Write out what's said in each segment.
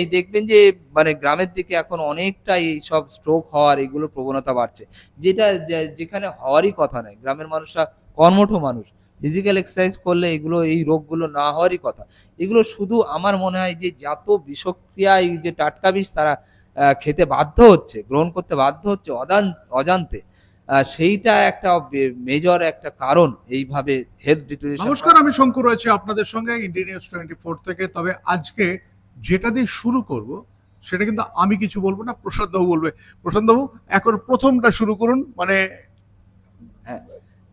এই দেখবেন যে মানে গ্রামের দিকে এখন অনেকটা এই সব স্ট্রোক হওয়ার এগুলো প্রবণতা বাড়ছে, যেটা যেখানে হওয়ারই কথা নয়। গ্রামের মানুষরা কর্মঠ মানুষ, ফিজিক্যাল এক্সারসাইজ করলে এগুলো এই রোগগুলো না হওয়ারই কথা। এগুলো শুধু আমার মনে হয় যে যত বিষক্রিয়া এই যে টাটকা বিষ তারা খেতে বাধ্য হচ্ছে, গ্রহণ করতে বাধ্য হচ্ছে অজান্তে, সেইটা একটা মেজর একটা কারণ এইভাবে হেলথ ডিটোরিয়েশন। নমস্কার, আমি শঙ্কর রয়েছে আপনাদের সঙ্গে ইন্ডিয়া নিউজ 24 থেকে। তবে আজকে যেটা দিয়ে শুরু করব সেটা কিন্তু আমি কিছু বলবো না, প্রশান্ত বাবু বলবে। প্রশান্ত বাবু, এখন প্রথমটা শুরু করুন। মানে হ্যাঁ,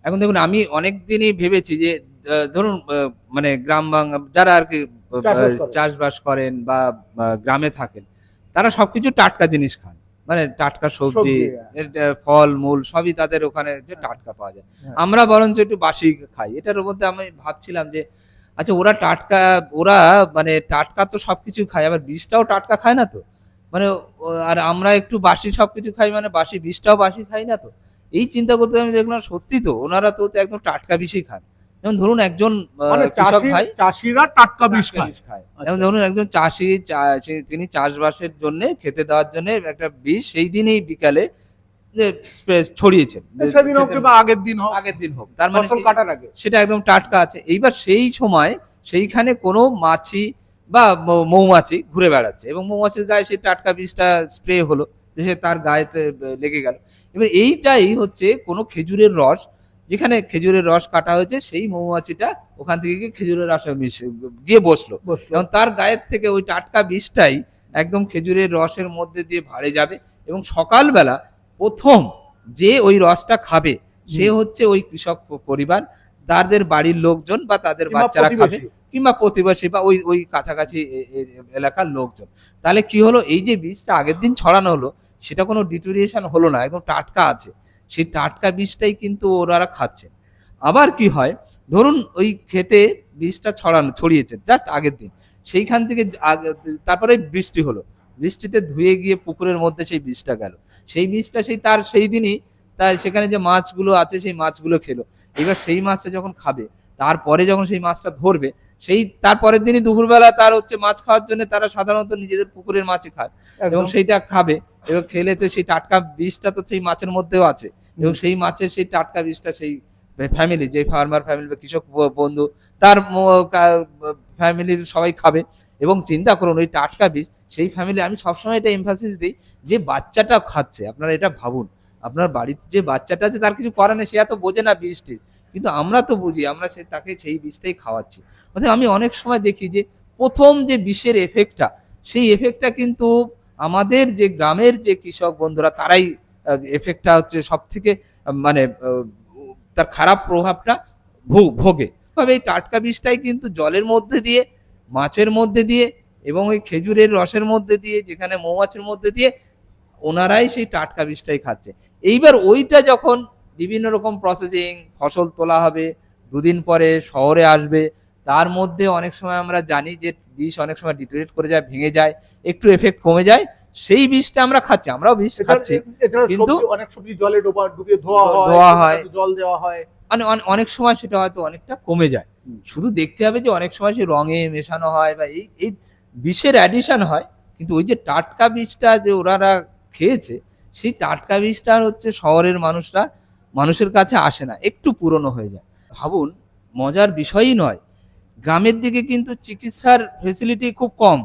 এখন দেখুন আমি অনেক দিনই ভেবেছি যে ধরুন মানে গ্রাম বাংলা যারা আর কি চাষবাস করেন বা গ্রামে থাকেন, তারা সবকিছু টাটকা জিনিস খান, মানে টাটকা সবজি, ফল মূল সবই তাদের ওখানে যে টাটকা পাওয়া যায়। আমরা বরঞ্চ একটু বাসি খাই। এটার মধ্যে আমি ভাবছিলাম যে আচ্ছা ওরা টাটকা, ওরা মানে টাটকা তো সবকিছু খায়, আবার বীজটাও টাটকা খায় না তো, মানে আর আমরা একটু বাসি সবকিছু খাই, মানে বাসি বীজটাও বাসি খাই না তো। এই চিন্তা করতে আমি দেখলাম সত্যি তো ওনারা তো একদম টাটকা বিষই খান। যেমন ধরুন একজন কৃষক ভাই, চাষিরা টাটকা বিষ খায়। যেমন ধরুন একজন চাষি, তিনি চাষবাসের জন্য খেতে দেওয়ার জন্য একটা বিষ সেই দিনই বিকালে যে ছড়িয়েছেন, সেদিন হোক কিংবা আগের দিন হোক, তার মানে কাটার আগে সেটা একদম টাটকা আছে। এইবার সেই সময় সেইখানে কোনো মাছি বা মৌমাছি ঘুরে বেড়াচ্ছে এবং মৌমাছির গায়ে সেই টাটকা বিষটা স্প্রে হলো, যে সে তার গায়েতে লেগে গেল। এবার এইটাই হচ্ছে কোনো খেজুরের রস, যেখানে খেজুরের রস কাটা হয়েছে সেই মৌমাছিটা ওখান থেকে গিয়ে খেজুরের রসে মিশে গিয়ে বসলো এবং তার গায়ের থেকে ওই টাটকা বিষটাই একদম খেজুরের রসের মধ্যে দিয়ে ভাড়ে যাবে এবং সকালবেলা প্রথম যে ওই রসটা খাবে সে হচ্ছে ওই কৃষক পরিবার, তাদের বাড়ির লোকজন বা তাদের বাচ্চারা খাবে, কিংবা প্রতিবেশী বা ওই ওই কাছাকাছি এলাকার লোকজন। তাহলে কি হলো, এই যে বীজটা আগের দিন ছড়ানো হলো সেটা কোনো ডিটোরিয়েশন হলো না, একদম টাটকা আছে। সেই টাটকা বীজটাই কিন্তু ওরা খাচ্ছে। আবার কি হয়, ধরুন ওই খেতে বীজটা ছড়িয়েছে জাস্ট আগের দিন, সেইখান থেকে তারপরে বৃষ্টি হলো, বৃষ্টিতে ধুয়ে গিয়ে পুকুরের মধ্যে সেই বীজটা গেল, সেই বীজটা সেই দিনই তাই সেখানে যে মাছগুলো আছে সেই মাছগুলো খেলো। এবার সেই মাছটা যখন খাবে, তারপরে যখন সেই মাছটা ধরবে, সেই তারপরের দিনই দুপুরবেলা তার হচ্ছে মাছ খাওয়ার জন্য তারা সাধারণত নিজেদের পুকুরের মাছই খায় এবং সেইটা খাবে এবং খেলে তো সেই টাটকা বীজটা তো সেই মাছের মধ্যেও আছে এবং সেই মাছের সেই টাটকা বীজটা সেই ফ্যামিলি, যে ফার্মার ফ্যামিলি বা কৃষক বন্ধু, তার ফ্যামিলির সবাই খাবে। এবং চিন্তা করুন ওই টাটকা বীজ সেই ফ্যামিলি, আমি সবসময় এটা এমফাসিস দিই যে বাচ্চাটা খাচ্ছে, আপনারা এটা ভাবুন, আপনার বাড়ির যে বাচ্চাটা আছে তার কিছু করার নেই, সে এত বোঝে না বীজটি, কিন্তু আমরা তো বুঝি, আমরা তাকে সেই বীজটাই খাওয়াচ্ছি। অর্থাৎ আমি অনেক সময় দেখি যে প্রথম যে বিষের এফেক্টটা, সেই এফেক্টটা কিন্তু আমাদের যে গ্রামের যে কৃষক বন্ধুরা তারাই এফেক্টটা হচ্ছে সব থেকে মানে তার খারাপ প্রভাবটা ভোগে। তবে এই টাটকা বীজটাই কিন্তু জলের মধ্যে দিয়ে, মাছের মধ্যে দিয়ে এবং ওই খেজুরের রসের মধ্যে দিয়ে, যেখানে মৌমাছির মধ্যে দিয়ে ওনারাই সেই টাটকা বীজটাই খাচ্ছে। এইবার ওইটা যখন বিভিন্ন রকম প্রসেসিং ফসল তোলা হবে, দুদিন পরে শহরে আসবে, তার মধ্যে অনেক সময় আমরা জানি যে বীজ অনেক সময় ডিটোরিয়েট করে যায়, ভেঙে যায়, একটু এফেক্ট কমে যায়, সেই বীজটা আমরা খাচ্ছি, আমরাও বীজ খাচ্ছি, কিন্তু অনেক সবজি জলে ডুবিয়ে ধোয়া হয়, জল দেওয়া হয়, অনেক সময় সেটা হয়তো অনেকটা কমে যায়। শুধু দেখতে হবে যে অনেক সময় সে রঙে মেশানো হয় বা এই বিষের অ্যাডিশন হয়, কিন্তু ওই যে টাটকা বীজটা যে ওনারা খেয়েছে, সেই টাটকা বীজটা হচ্ছে শহরের মানুষের কাছে আসে না, একটু পুরনো হয়ে যায়। ভাবুন, মজার বিষয়ই নয়, গ্রামের দিকে কিন্তু চিকিৎসার ফেসিলিটি খুব কম।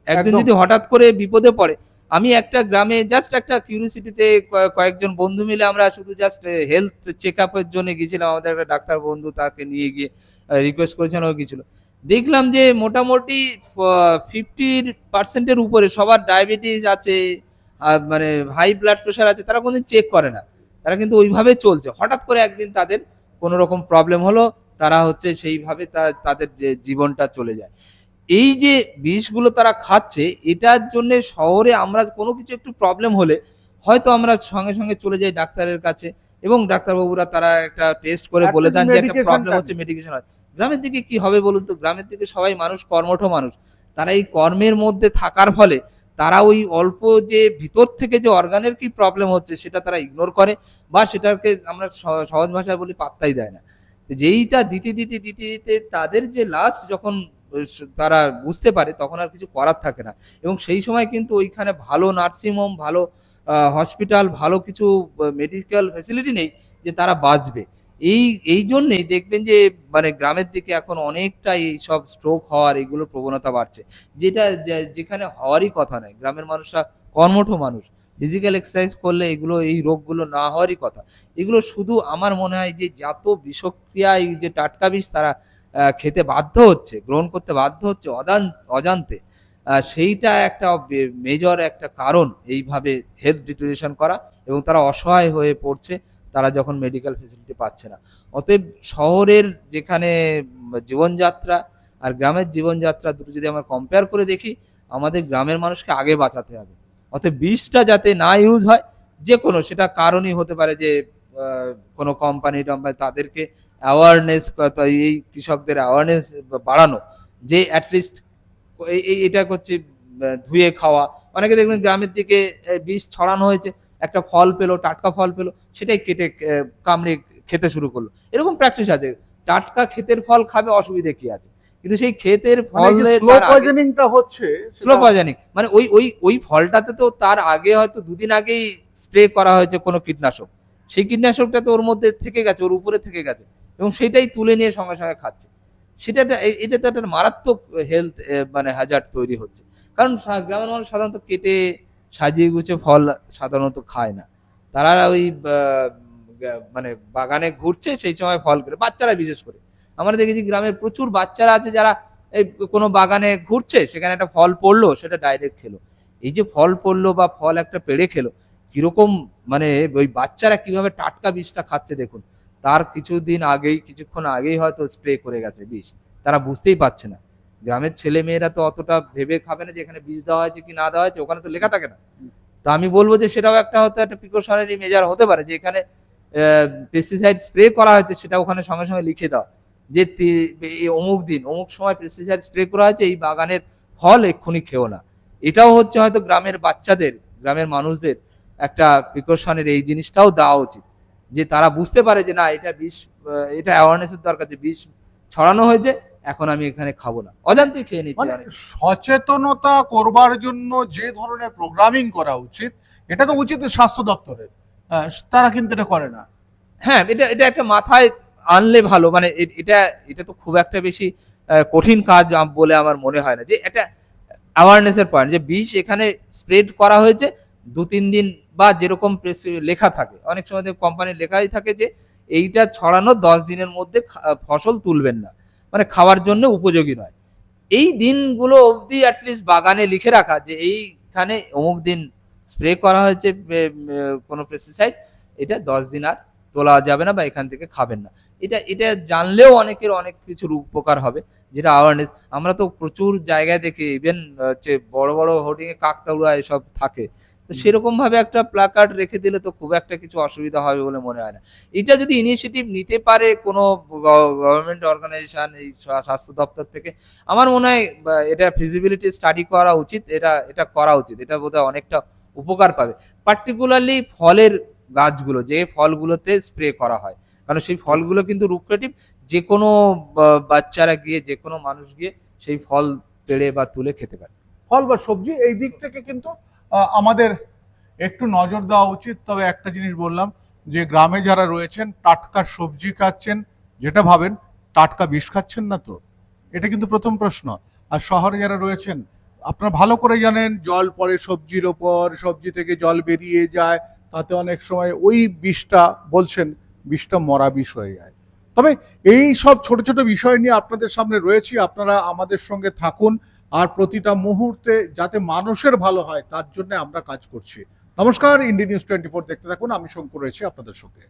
একজন যদি হঠাৎ করে বিপদে পড়ে, আমি একটা গ্রামে জাস্ট একটা কিউরিসিটিতে কয়েকজন বন্ধু মিলে আমরা শুধু জাস্ট হেলথ চেক আপের জন্য গেছিলাম, আমাদের একটা ডাক্তার বন্ধু, তাকে নিয়ে গিয়ে রিকোয়েস্ট করেছেন, ও গেছিল। দেখলাম যে মোটামুটি 50% উপরে সবার ডায়াবেটিস আছে, মানে হাই ব্লাড প্রেশার আছে, তারা কোনদিন চেক করে না, তারা কিন্তু ওইভাবে চলছে। হঠাৎ করে একদিন তাদের কোনো রকম প্রবলেম হলো, তারা হচ্ছে সেইভাবে তাদের যে জীবনটা চলে যায়। এই যে বিষগুলো তারা খাচ্ছে, এটার জন্য শহরে আমরা কোনো কিছু একটু প্রবলেম হলে হয়তো আমরা সঙ্গে সঙ্গে চলে যাই ডাক্তারের কাছে এবং ডাক্তারবাবুরা তারা একটা টেস্ট করে বলে দেন যে একটা প্রবলেম হচ্ছে, মেডিকেশন হয়। গ্রামের দিকে কি হবে বলুন তো, গ্রামের দিকে সবাই মানুষ কর্মঠ মানুষ, তারা এই কর্মের মধ্যে থাকার ফলে তারা ওই অল্প যে ভিতর থেকে যে অর্গানের কি প্রবলেম হচ্ছে সেটা তারা ইগনোর করে বা সেটাকে আমরা সহজ ভাষায় বলি পাত্তাই দেয় না। যেইটা দিতে দিতে দিতে দিতে তাদের যে লাস্ট যখন তারা বুঝতে পারে তখন আর কিছু করার থাকে না। এবং সেই সময় কিন্তু ওইখানে ভালো নার্সিংহোম, ভালো হসপিটাল, ভালো কিছু মেডিকেল ফ্যাসিলিটি নেই যে তারা বাঁচবে। এই এই জন্যেই দেখবেন যে মানে গ্রামের দিকে এখন অনেকটা এইসব স্ট্রোক হওয়ার এগুলোর প্রবণতা বাড়ছে। যেটা যেখানে হওয়ারই কথা নয়। গ্রামের মানুষরা কর্মঠ মানুষ। ফিজিক্যাল এক্সারসাইজ করলে এগুলো এই রোগগুলো না হওয়ারই কথা। এগুলো শুধু আমার মনে হয় যে যত বিষক্রিয়া এই যে টাটকা বিষ তারা খেতে বাধ্য হচ্ছে, গ্রহণ করতে বাধ্য হচ্ছে অজান্তে, সেইটা একটা মেজর একটা কারণ এইভাবে হেলথ ডিটোরিয়েশন করা, এবং তারা অসহায় হয়ে পড়ছে তারা যখন মেডিকেল ফেসিলিটি পাচ্ছে না। অতএব শহরের যেখানে জীবনযাত্রা আর গ্রামের জীবনযাত্রা দুটো যদি আমরা কম্পেয়ার করে দেখি, আমাদের গ্রামের মানুষকে আগে বাঁচাতে হবে। অতএব বিষটা যাতে না ইউজ হয়, যে কোনো সেটা কারণই হতে পারে যে কোনো কোম্পানি তাদেরকে অ্যাওয়ারনেস, এই কৃষকদের অ্যাওয়ারনেস বাড়ানো, যে অ্যাটলিস্ট এটা করছে ধুয়ে খাওয়া। অনেকে দেখবেন গ্রামের দিকে বিষ ছড়ানো হয়েছে, একটা ফল পেলো, টাটকা ফল পেলো, সেটাই কেটে কামড়ে খেতে শুরু করলো। এরকম প্র্যাকটিস আছে। টাটকা ক্ষেতের ফল খাবে, অসুবিধে কি আছে? কিন্তু সেই ক্ষেতের ফলে স্লো পয়জনিংটা হচ্ছে, স্লো পয়জনিং মানে ওই ওই ওই ফলটাতে তো তার আগে হয়তো দুদিন আগেই স্প্রে করা হয়েছে কোনো কীটনাশক, সেই কীটনাশকটা তো ওর মধ্যে থেকে গেছে, ওর উপরে থেকে গেছে, এবং সেটাই তুলে নিয়ে সঙ্গে সঙ্গে খাচ্ছে। সেটা এটা তো একটা মারাত্মক হেলথ মানে হ্যাজার্ড তৈরি হচ্ছে। কারণ গ্রামের মানুষ সাধারণত কেটে সাজিয়ে গুছিয়ে ফল সাধারণত খায় না। তারা ওই মানে বাগানে ঘুরছে, সেই সময় ফল করে, বাচ্চারা বিশেষ করে। আমরা দেখেছি গ্রামের প্রচুর বাচ্চারা আছে যারা এই কোনো বাগানে ঘুরছে, সেখানে একটা ফল পড়লো, সেটা ডাইরেক্ট খেলো। এই যে ফল পড়লো বা ফল একটা পেড়ে খেলো, কিরকম মানে ওই বাচ্চারা কিভাবে টাটকা বিষটা খাচ্ছে দেখুন। তার কিছুক্ষণ আগেই হয়তো স্প্রে করে গেছে বিষ, তারা বুঝতেই পারছে না। গ্রামের ছেলে মেয়েরা তো অতটা ভেবে খাবে না যে এখানে বিষ দেওয়া হয়েছে কি না দেওয়া হয়েছে, ওখানে তো লেখা থাকে না। তা আমি বলবো যে সেটাও একটা হয়তো একটা প্রিকশনারি মেজার হতে পারে, যে এখানে পেস্টিসাইড স্প্রে করা হয়েছে সেটা ওখানে সঙ্গে সঙ্গে লিখে দেওয়া, যে এই অমুক দিন অমুক সময় পেস্টিসাইড স্প্রে করা হয়েছে, এই বাগানের ফল এক্ষুনি খেও না। এটাও হচ্ছে হয়তো গ্রামের বাচ্চাদের, গ্রামের মানুষদের একটা প্রিকশনের এই জিনিসটাও দেওয়া উচিত, যে তারা বুঝতে পারে যে না এটা বিষ, এটা অ্যাওয়ারনেসের দরকার যে বিষ ছড়ানো হয়েছে, এখন আমি এখানে খাবো না, অজান্তে খেয়ে নিচ্ছে। মানে সচেতনতা করবার জন্য যে ধরনের প্রোগ্রামিং করা উচিত, এটা তো উচিত স্বাস্থ্য দপ্তরের, তারা কিন্তু এটা করে না। হ্যাঁ, এটা এটা একটা মাথায় আনলে ভালো। মানে এটা এটা তো খুব একটা বেশি কঠিন কাজ বলে আমার মনে হয় না, যে একটা অ্যাওয়ারনেসের পয়েন্ট, যে বিষ এখানে স্প্রেড করা হয়েছে ২-৩ দিন, বা যেরকম লেখা থাকে, অনেক সময় কোম্পানির লেখাই থাকে যে এইটা ছড়ানো ১০ দিনের মধ্যে ফসল তুলবেন না, মানে খাওয়ার জন্য উপযোগী নয়। এই দিনগুলো অবধি অ্যাটলিস্ট বাগানে লিখে রাখা যে এইখানে অমুক দিন স্প্রে করা হয়েছে কোনো পেস্টিসাইড, এটা ১০ দিন আর তোলা যাবে না বা এখান থেকে খাবেন না। এটা এটা জানলেও অনেকের অনেক কিছুর উপকার হবে, যেটা অ্যাওয়ারনেস। আমরা তো প্রচুর জায়গায় দেখি, ইভেন হচ্ছে বড় বড় হোর্ডিংয়ে কাকতাড়ুয়া এসব থাকে, তো সেরকম ভাবে একটা প্ল্যাকার্ড রেখে দিলে তো খুব একটা কিছু অসুবিধা হবে বলে মনে হয় না। এটা যদি ইনিশিয়েটিভ নিতে পারে কোনো গভর্নমেন্ট অর্গানাইজেশন, এই স্বাস্থ্য দপ্তর থেকে, আমার মনে হয় এটা ফিজিবিলিটি স্টাডি করা উচিত, এটা এটা করা উচিত। এটা বোধহয় অনেকটা উপকার পাবে, পার্টিকুলারলি ফলের গাছগুলো, যে ফলগুলোতে স্প্রে করা হয়। কারণ সেই ফলগুলো কিন্তু লুক্রেটিভ, যে কোনো বাচ্চারা গিয়ে, যে কোনো মানুষ গিয়ে সেই ফল পেড়ে বা তুলে খেতে পারে। ফল বা সবজি এই দিক থেকে কিন্তু আমাদের একটু নজর দেওয়া উচিত। তবে একটা জিনিস বললাম, যে গ্রামে যারা রয়েছেন টাটকা সবজি খাচ্ছেন, যেটা ভাবেন টাটকা বিষ খাচ্ছেন না তো, এটা কিন্তু প্রথম প্রশ্ন। আর শহরে যারা রয়েছেন, আপনারা ভালো করে জানেন জল পড়ে সবজির ওপর, সবজি থেকে জল বেরিয়ে যায়, তাতে অনেক সময় ওই বিষটা বলছেন বিষটা মরা বিষ হয়ে যায়। তবে এই সব ছোট ছোট বিষয় নিয়ে আপনাদের সামনে রয়েছি, আপনারা আমাদের সঙ্গে থাকুন, আর প্রতিটা মুহূর্তে যাতে মানুষের ভালো হয় তার জন্য আমরা কাজ করছি। নমস্কার, ইন্ডিয়া নিউজ 24 দেখতে থাকুন, আমি শঙ্কর রয়েছি আপনাদের সঙ্গে।